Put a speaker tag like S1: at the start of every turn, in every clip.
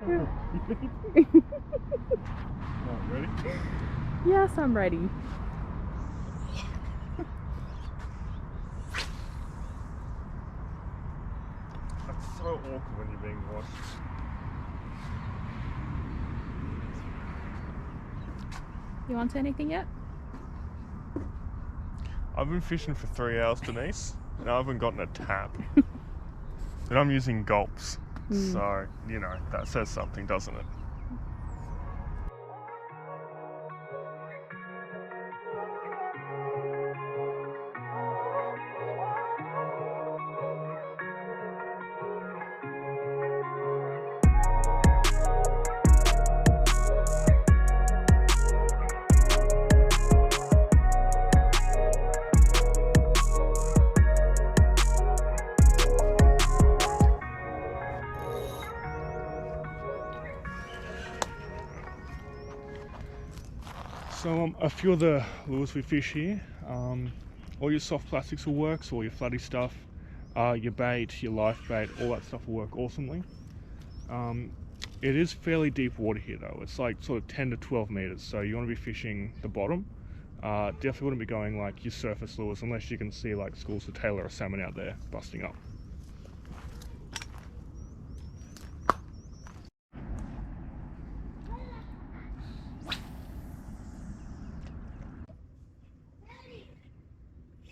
S1: You think? Oh, ready?
S2: Yes, I'm ready.
S1: That's so awkward when you're being washed.
S2: You want anything yet?
S1: I've been fishing for 3 hours, Denise, and I haven't gotten a tap. And I'm using gulps, so, you know, that says something, doesn't it? So a few of the lures we fish here, all your soft plastics will work, so all your floody stuff, your bait, your life bait, all that stuff will work awesomely. It is fairly deep water here though, it's like sort of 10 to 12 meters, so you want to be fishing the bottom. Definitely wouldn't be going like your surface lures unless you can see like schools of tailor or salmon out there busting up.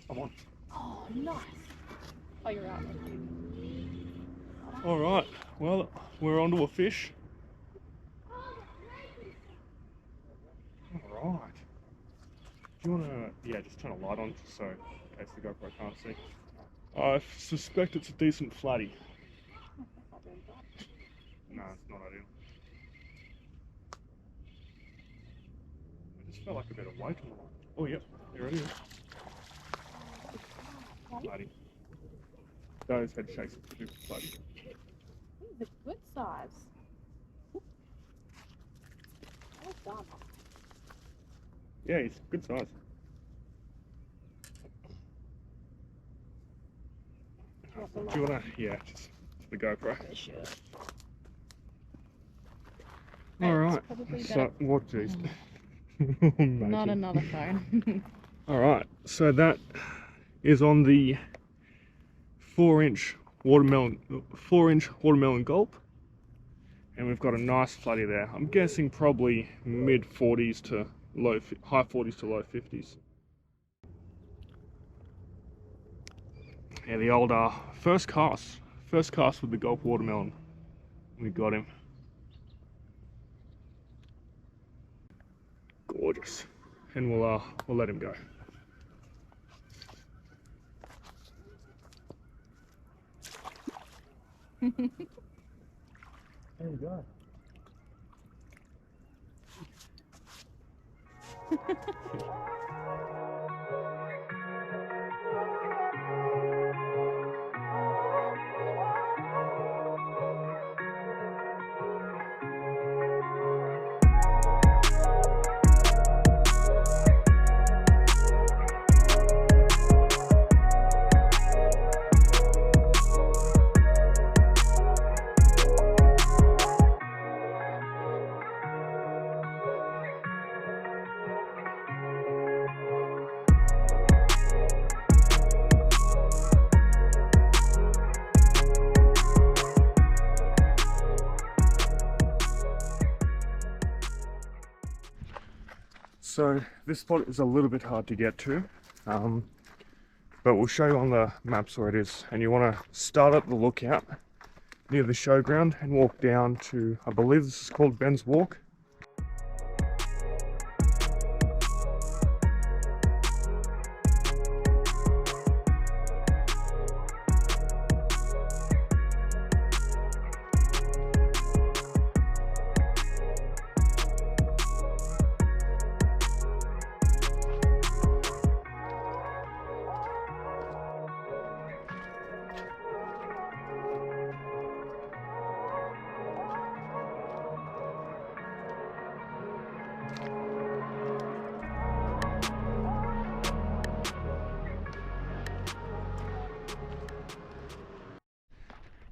S1: Come on.
S2: Oh, nice. Oh, you're out.
S1: Alright, well, we're onto a fish. Alright. Do you want to, yeah, just turn a light on so in case the GoPro can't see. I suspect it's a decent flatty. No, it's not ideal. I just felt like a bit of weight on the line. Oh, yep, there it is. Flatty. Those head shakes are super flatty.
S2: These are good size. Well done.
S1: Yeah, he's good size. Do you want to, yeah, just to the GoPro.
S2: Sure.
S1: Alright, so, what, geez.
S2: Not another phone.
S1: Alright, so that is on the 4-inch watermelon gulp, and we've got a nice flatty there. I'm guessing probably mid 40s to high 40s to low 50s. Yeah, the old first cast with the gulp watermelon. We got him. Gorgeous, and we'll let him go. There you go. So this spot is a little bit hard to get to, but we'll show you on the maps where it is. And you want to start at the lookout near the showground and walk down to, I believe this is called Ben's Walk.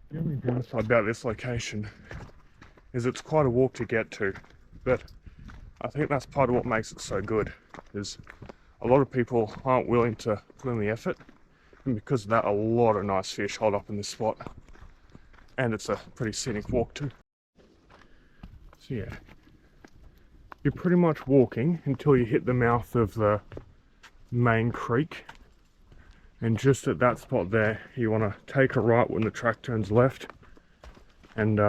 S1: The only downside about this location is it's quite a walk to get to, but I think that's part of what makes it so good, is a lot of people aren't willing to put in the effort, and because of that, a lot of nice fish hold up in this spot, and it's a pretty scenic walk too. So yeah, you're pretty much walking until you hit the mouth of the main creek, and just at that spot there, you want to take a right when the track turns left, and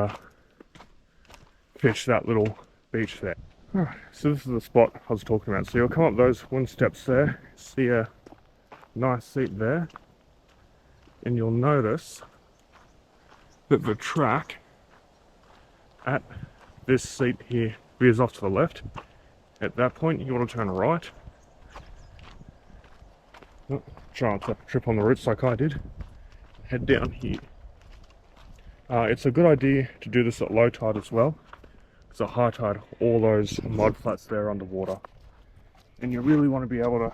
S1: fish that little beach there. Alright, so this is the spot I was talking about. So you'll come up those 1 steps there, see a nice seat there, and you'll notice that the track at this seat here veers off to the left. At that point, you want to turn right. Oh, try not to trip on the roots like I did. Head down here. It's a good idea to do this at low tide as well. Because at high tide, all those mud flats there are underwater. And you really want to be able to,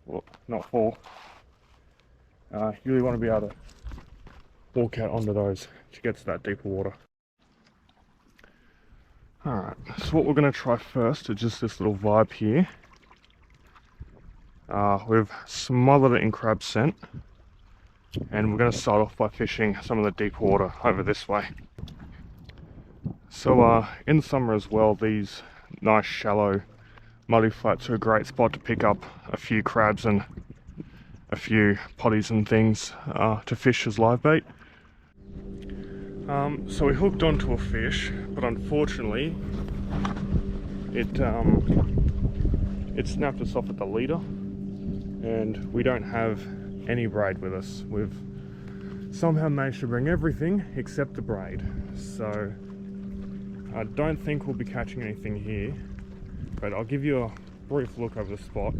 S1: well, not fall. You really want to be able to walk out onto those to get to that deeper water. Alright, so what we're going to try first is just this little vibe here. We've smothered it in crab scent, and we're going to start off by fishing some of the deep water over this way. So in summer as well, these nice shallow muddy flats are a great spot to pick up a few crabs and a few potties and things to fish as live bait. So we hooked onto a fish, but unfortunately it snapped us off at the leader, and we don't have any braid with us. We've somehow managed to bring everything except the braid, so I don't think we'll be catching anything here, but I'll give you a brief look over the spot.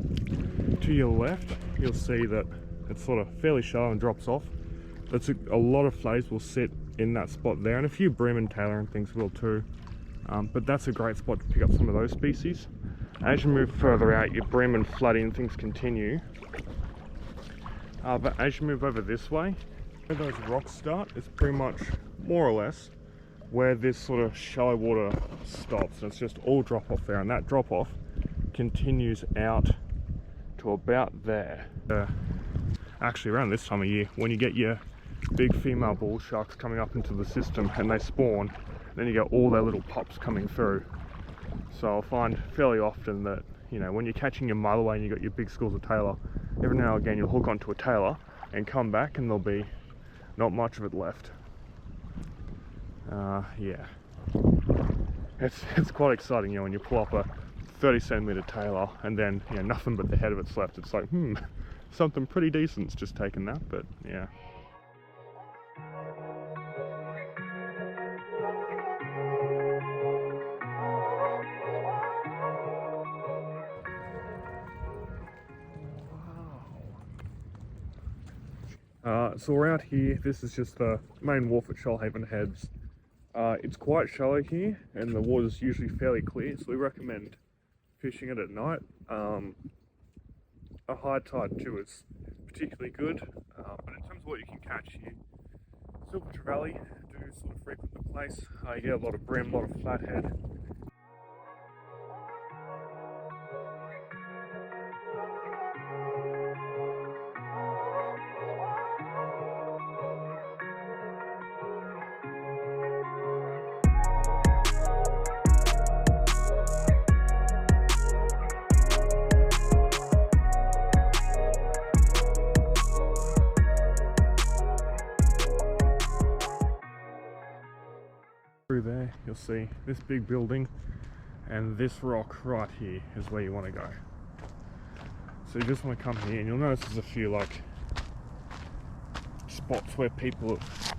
S1: To your left, you'll see that it's sort of fairly shallow and drops off. That's a lot of flatheads will sit in that spot there, and a few bream and tailor and things will too. But that's a great spot to pick up some of those species. As you move further out, your bream and flatty and things continue. But as you move over this way, where those rocks start, it's pretty much more or less where this sort of shallow water stops, and it's just all drop off there, and that drop off continues out to about there. Actually around this time of year, when you get your big female bull sharks coming up into the system and they spawn, then you get all their little pups coming through. So I'll find fairly often that, you know, when you're catching your mulloway and you've got your big schools of tailor, every now and again you'll hook onto a tailor and come back and there'll be not much of it left. Yeah, it's quite exciting, you know, when you pull up a 30 centimeter tailor and then, you know, nothing but the head of it's left. It's like, something pretty decent's just taken that, but yeah. So we're out here. This is just the main wharf at Shoalhaven Heads. It's quite shallow here, and the water's usually fairly clear, so we recommend fishing it at night. A high tide too is particularly good, but in terms of what you can catch here, silver trevally do sort of frequent the place. You get a lot of bream, a lot of flathead. Through there, you'll see this big building, and this rock right here is where you want to go. So you just want to come here, and you'll notice there's a few like spots where people have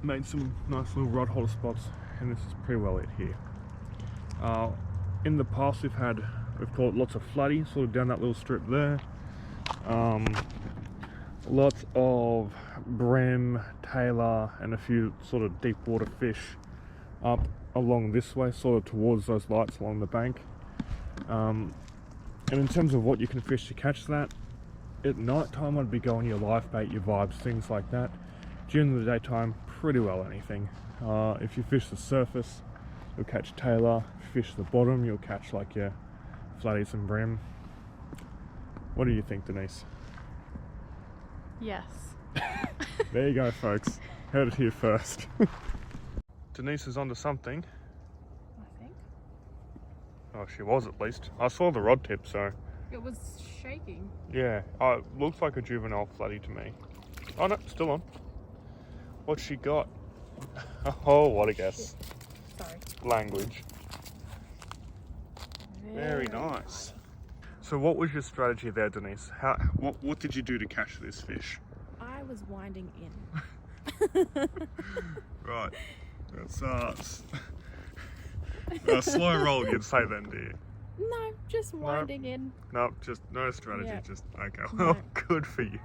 S1: made some nice little rod holder spots, and this is pretty well it here. In the past we've caught lots of flatty sort of down that little strip there. Lots of bream, tailor, and a few sort of deep water fish up along this way, sort of towards those lights along the bank. And in terms of what you can fish to catch that, at night time I'd be going your live bait, your vibes, things like that. During the daytime, pretty well anything. If you fish the surface, you'll catch tailor. If you fish the bottom, you'll catch like your flatties and bream. What do you think, Denise?
S2: Yes.
S1: There you go, folks. Heard it here first. Denise is onto something.
S2: I think.
S1: Oh, she was at least. I saw the rod tip, so...
S2: It was shaking.
S1: Yeah, it looks like a juvenile flatty to me. Oh no, still on. What's she got? Oh, what a guess.
S2: Sorry.
S1: Language. Very nice. So what was your strategy there, Denise? What did you do to catch this fish?
S2: I was winding in.
S1: Right. That's a slow roll, you'd say then, do you?
S2: No, just winding in.
S1: No, just no strategy,
S2: Yeah.
S1: just okay.
S2: No.
S1: Well, good for you.